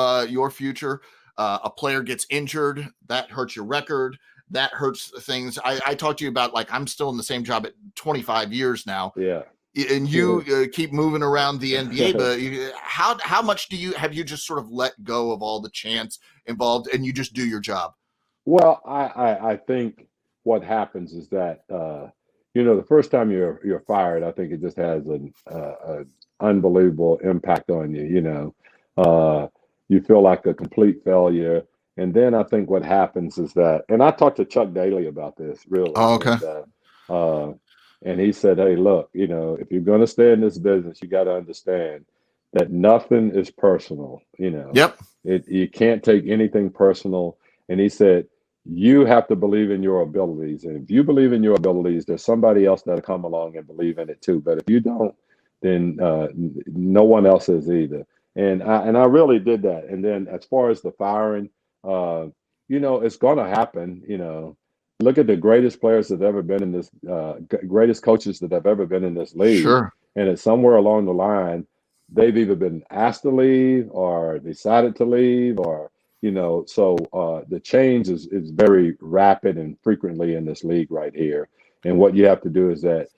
future? A player gets injured, that hurts your record, that hurts things. I talked to you about, like, I'm still in the same job at 25 years now, Yeah. and you keep moving around the NBA. But how much have you just sort of let go of all the chance involved, and you just do your job? Well, I think what happens is that the first time you're fired, I think it just has an unbelievable impact on you. You feel like a complete failure, and then I think what happens is that, and I talked to Chuck Daly about this really, Oh, okay. uh, and he said, "Hey, look, if you're going to stay in this business, you got to understand that nothing is personal. Yep. You can't take anything personal." And he said, you have to believe in your abilities. And if you believe in your abilities, there's somebody else that'll come along and believe in it too. But if you don't, then no one else is either. And I really did that. And then as far as the firing, it's going to happen. Look at the greatest players that have ever been in this, greatest coaches that have ever been in this league. Sure. And it's somewhere along the line, they've either been asked to leave or decided to leave or so the change is very rapid and frequently in this league right here. And what you have to do is that,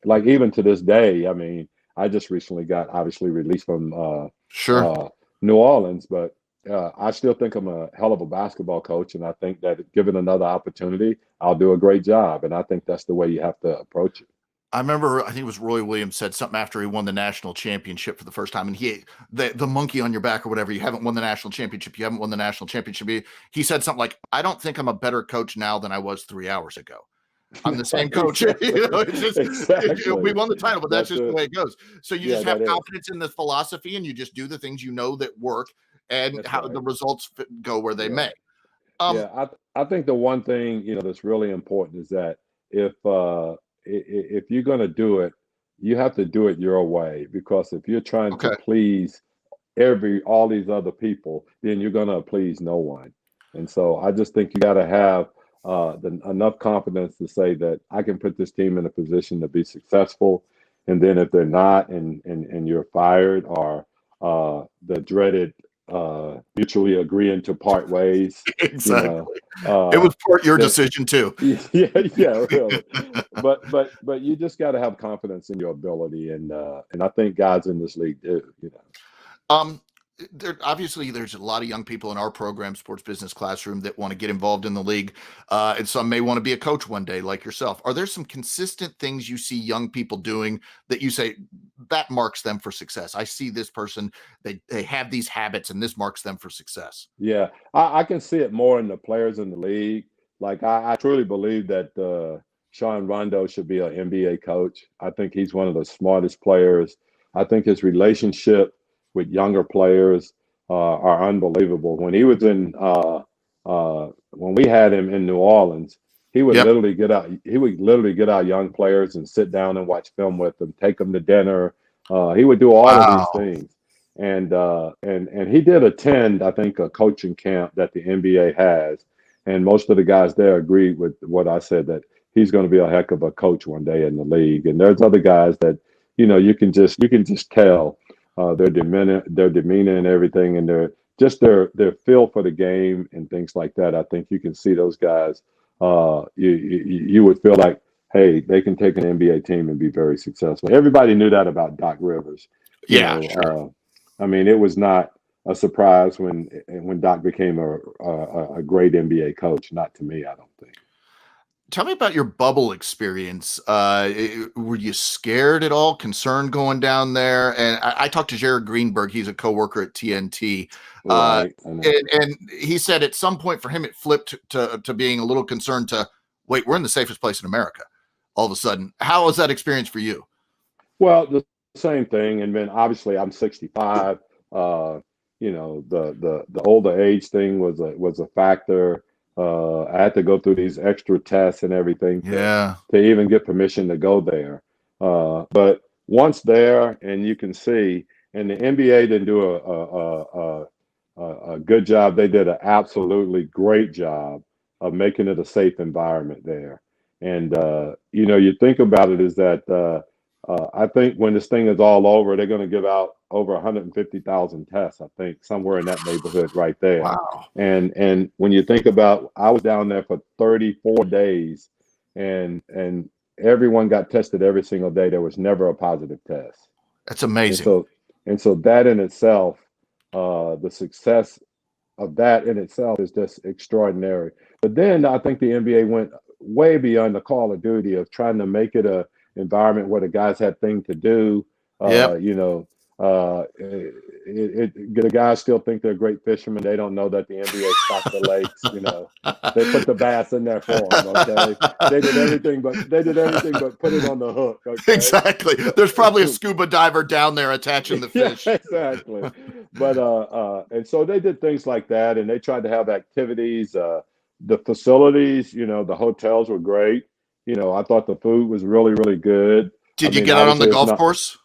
like even to this day, I mean, I just recently got obviously released from Sure. New Orleans, but I still think I'm a hell of a basketball coach, and I think that given another opportunity, I'll do a great job. And I think that's the way you have to approach it. I remember, I think it was Roy Williams said something after he won the national championship for the first time, and the monkey on your back or whatever. You haven't won the national championship. You haven't won the national championship. He said something like, "I don't think I'm a better coach now than I was 3 hours ago." I'm the same coach. It's just Exactly. we won the title, but that's just the way it goes. So you just have that is. confidence in the philosophy, and you just do the things you know that work, and That's how right. the results go where they Yeah. may. I think the one thing that's really important is that if you're going to do it, you have to do it your way, because if you're trying to Okay. please all these other people, then you're going to please no one. And so I just think you got to have enough confidence to say that I can put this team in a position to be successful. And then if they're not, and you're fired, or the dreaded mutually agreeing to part ways, Exactly. It uh, was part your then decision too. yeah, really. But you just got to have confidence in your ability, and I think guys in this league do. Um, there's a lot of young people in our program, Sports Business Classroom, that want to get involved in the league, and some may want to be a coach one day, like yourself. Are there some consistent things you see young people doing that you say that marks them for success? I see this person; they have these habits, and this marks them for success. Yeah, I can see it more in the players in the league. Like I truly believe that Sean Rondo should be an NBA coach. I think he's one of the smartest players. I think his relationship with younger players are unbelievable. When he was when we had him in New Orleans, he would Yep. literally get out. He would literally get our young players and sit down and watch film with them, take them to dinner. He would do all of these Wow. things. And he did attend, I think, a coaching camp that the NBA has, and most of the guys there agreed with what I said, that he's going to be a heck of a coach one day in the league. And there's other guys that you can just tell their demeanor and everything, and their feel for the game and things like that. I think you can see those guys. You would feel like, hey, they can take an NBA team and be very successful. Everybody knew that about Doc Rivers. Yeah, sure. I mean, it was not a surprise when Doc became a great NBA coach. Not to me, I don't think. Tell me about your bubble experience. Were you scared at all, concerned going down there? And I talked to Jared Greenberg. He's a coworker at TNT. Right. I know. And he said at some point for him, it flipped to being a little concerned to, wait, we're in the safest place in America all of a sudden. How was that experience for you? Well, the same thing. And then obviously I'm 65. The older age thing was a factor. I had to go through these extra tests and everything Yeah. to even get permission to go there. But once there, and you can see, and the NBA didn't do a good job. They did an absolutely great job of making it a safe environment there. And you think about it is that I think when this thing is all over, they're going to give out over 150,000 tests. I think somewhere in that neighborhood right there. Wow. And when you think about, I was down there for 34 days, and everyone got tested every single day. There was never a positive test. That's And amazing. so that in itself, the success of that in itself is just extraordinary. But then I think the NBA went way beyond the Call of Duty of trying to make it a environment where the guys had things to do. Yep. The guys still think they're great fishermen. They don't know that the NBA stocked the lakes. They put the bass in there for them. Okay, they did everything but put it on the hook. Okay, Exactly. There's probably a scuba diver down there attaching the fish. Yeah, exactly. But and so they did things like that, and they tried to have activities. The facilities, the hotels were great. I thought the food was really, really good. I Did you mean, get out on the obviously it's golf not. course?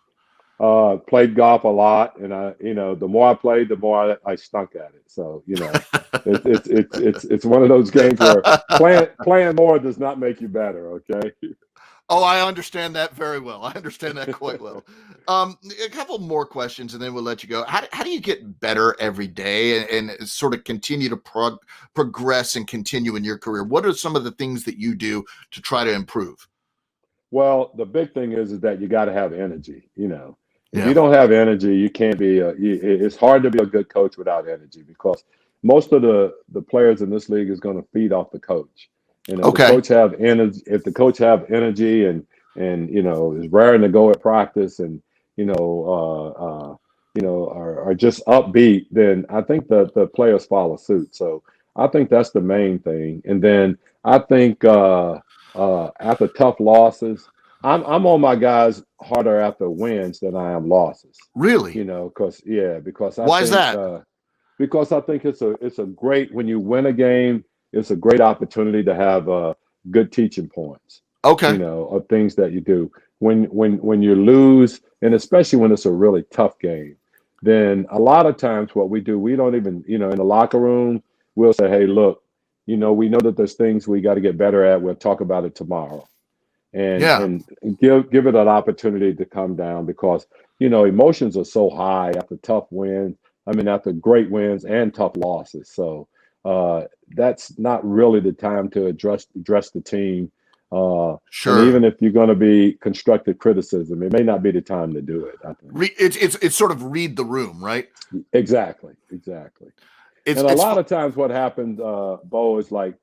Played golf a lot, and the more I played, the more I stunk at it. So it's one of those games where playing more does not make you better. Okay. Oh, I understand that very well. I understand that quite well. A couple more questions, and then we'll let you go. How do you get better every day and sort of continue to progress and continue in your career? What are some of the things that you do to try to improve? Well, the big thing is that you got to have energy. If Yeah. you don't have energy, you can't be. It's hard to be a good coach without energy, because most of the players in this league is going to feed off the coach. And if the Okay. coach have energy, and is raring to go at practice, and are just upbeat, then I think the players follow suit. So I think that's the main thing. And then I think after tough losses. I'm on my guys harder after wins than I am losses. Really? Because Why is that? I think it's a great when you win a game, it's a great opportunity to have good teaching points. Okay. Of things that you do when you lose, and especially when it's a really tough game. Then a lot of times what we do, we don't even in the locker room, we'll say, hey, look, we know that there's things we got to get better at. We'll talk about it tomorrow, and Yeah. and give it an opportunity to come down because emotions are so high after tough wins. I mean, after great wins and tough losses. So that's not really the time to address the team. And Sure. even if you're going to be constructive criticism, it may not be the time to do it. I think It's sort of read the room, right? exactly. It's And a it's lot of times, what happens, Bo, is like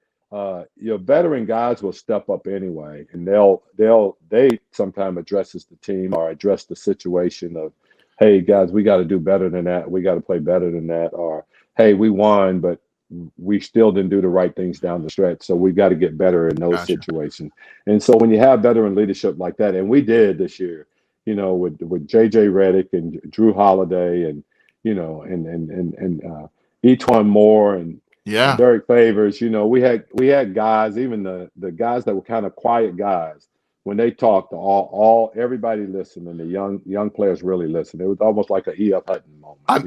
your veteran guys will step up anyway, and they sometimes addresses the team or address the situation of, hey guys, we got to do better than that. We got to play better than that, or hey, we won, but we still didn't do the right things down the stretch. So we got to get better in those Gotcha. situations. And so when you have veteran leadership like that, and we did this year, with JJ Redick and Drew Holiday and Etwan Moore and Yeah. Derek Favors, we had guys, even the guys that were kind of quiet guys, when they talked, all everybody listened, and the young players really listened. It was almost like a E.F. Hutton moment. When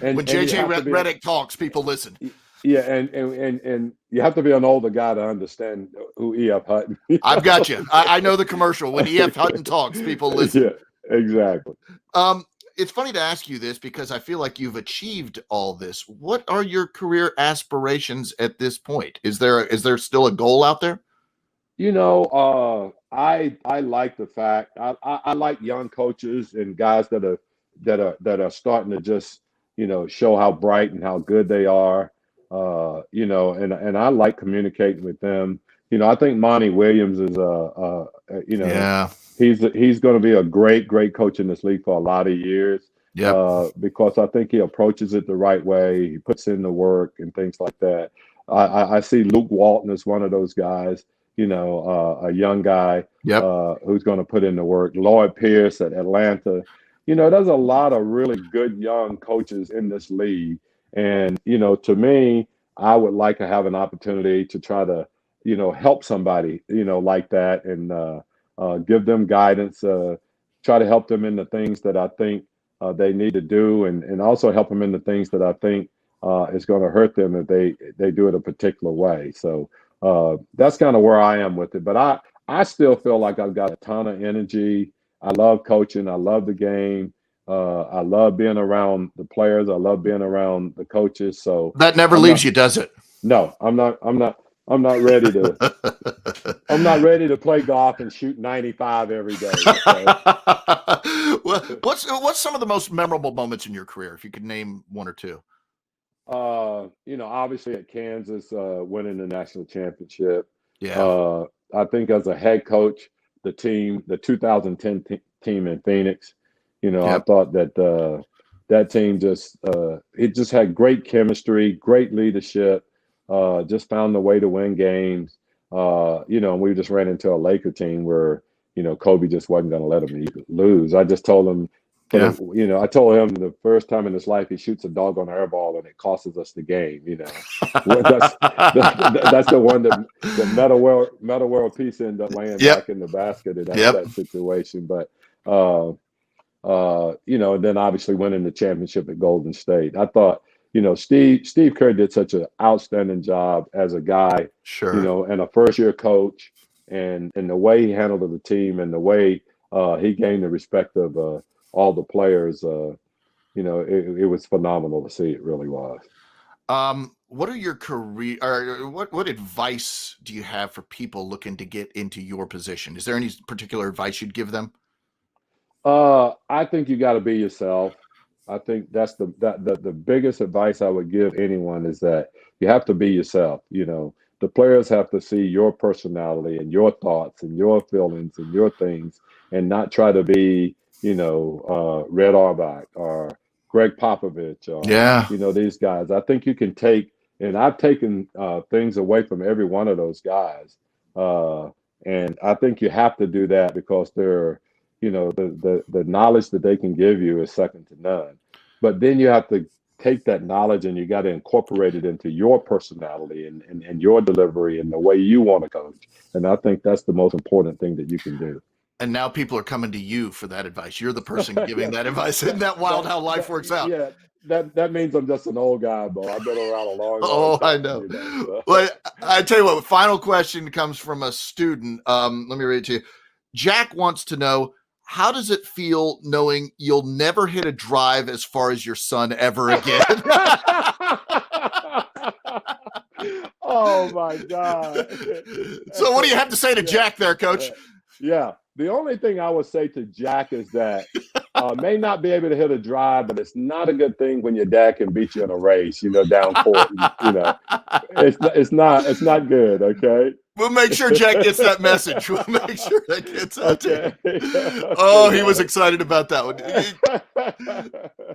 And you JJ have to be Redick talks, people listen. yeah, and you have to be an older guy to understand who E.F. Hutton. I've got you. I know the commercial. When E.F. Hutton talks, people listen. Yeah, exactly. It's funny to ask you this because I feel like you've achieved all this. What are your career aspirations at this point? Is there still a goal out there? I like the fact I like young coaches and guys that are starting to just show how bright and how good they are. And I like communicating with them. I think Monty Williams is Yeah. he's going to be a great coach in this league for a lot of years. Yep. Because I think he approaches it the right way. He puts in the work and things like that. I see Luke Walton as one of those guys. A young guy Yep. who's going to put in the work. Lloyd Pierce at Atlanta. There's a lot of really good young coaches in this league. And, to me, I would like to have an opportunity to try to, help somebody, like that and give them guidance, try to help them in the things that I think they need to do and also help them in the things that I think is going to hurt them if they do it a particular way. So, that's kind of where I am with it. But I still feel like I've got a ton of energy. I love coaching. I love the game. I love being around the players. I love being around the coaches. So That never I'm leaves not. you, does it? No, I'm not. I'm not ready to. I'm not ready to play golf and shoot 95 every day. So. Well, what's some of the most memorable moments in your career, if you could name one or two? Obviously at Kansas, winning the national championship. Yeah. I think as a head coach, the 2010 team in Phoenix, I Yep. thought that that team it just had great chemistry, great leadership, just found a way to win games. And we just ran into a Laker team where, Kobe just wasn't going to let them lose. I just told him, Yeah. I told him the first time in his life he shoots a doggone air ball and it costs us the game. That's the one that Meta World Peace ended up laying Yep. back in the basket in Yep. that situation. But and then obviously winning the championship at Golden State. I thought, Steve Kerr did such an outstanding job as a guy, Sure. and a first year coach, and the way he handled the team and the way he gained the respect of all the players. It was phenomenal to see. It really was. What are your career or what advice do you have for people looking to get into your position? Is there any particular advice you'd give them? I think you got to be yourself. I think that's the biggest advice I would give anyone is that you have to be yourself. The players have to see your personality and your thoughts and your feelings and your things, and not try to be, Red Auerbach or Greg Popovich or Yeah. these guys. I think you can take, and I've taken things away from every one of those guys. And I think you have to do that because they're, the knowledge that they can give you is second to none. But then you have to take that knowledge and you got to incorporate it into your personality and your delivery and the way you want to coach. And I think that's the most important thing that you can do. And now people are coming to you for that advice. You're the person giving that advice. Isn't that wild how life works out? Yeah, that means I'm just an old guy, Bo. I've been around a long time. I know. So. Well, I tell you what, final question comes from a student. Let me read it to you. Jack wants to know, how does it feel knowing you'll never hit a drive as far as your son ever again? Oh, my God. So what do you have to say to Jack there, Coach? Yeah. The only thing I would say to Jack is that may not be able to hit a drive, but it's not a good thing when your dad can beat you in a race, down court. It's not good. Okay. We'll make sure Jack gets that message. We'll make sure that gets out to him. Oh, he was excited about that one.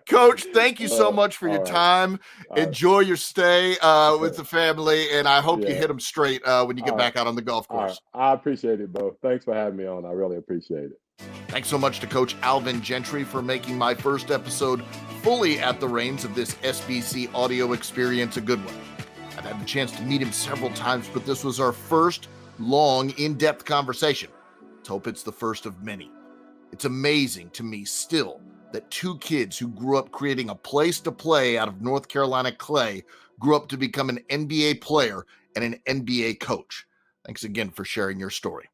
Coach, thank you so much for your time. Enjoy your stay with the family, and I hope you hit them straight when you get back out on the golf course. I appreciate it, Bo. Thanks for having me on. I really appreciate it. Thanks so much to Coach Alvin Gentry for making my first episode fully at the reins of this SBC audio experience a good one. I've had the chance to meet him several times, but this was our first long, in-depth conversation. Let's hope it's the first of many. It's amazing to me still that two kids who grew up creating a place to play out of North Carolina clay grew up to become an NBA player and an NBA coach. Thanks again for sharing your story.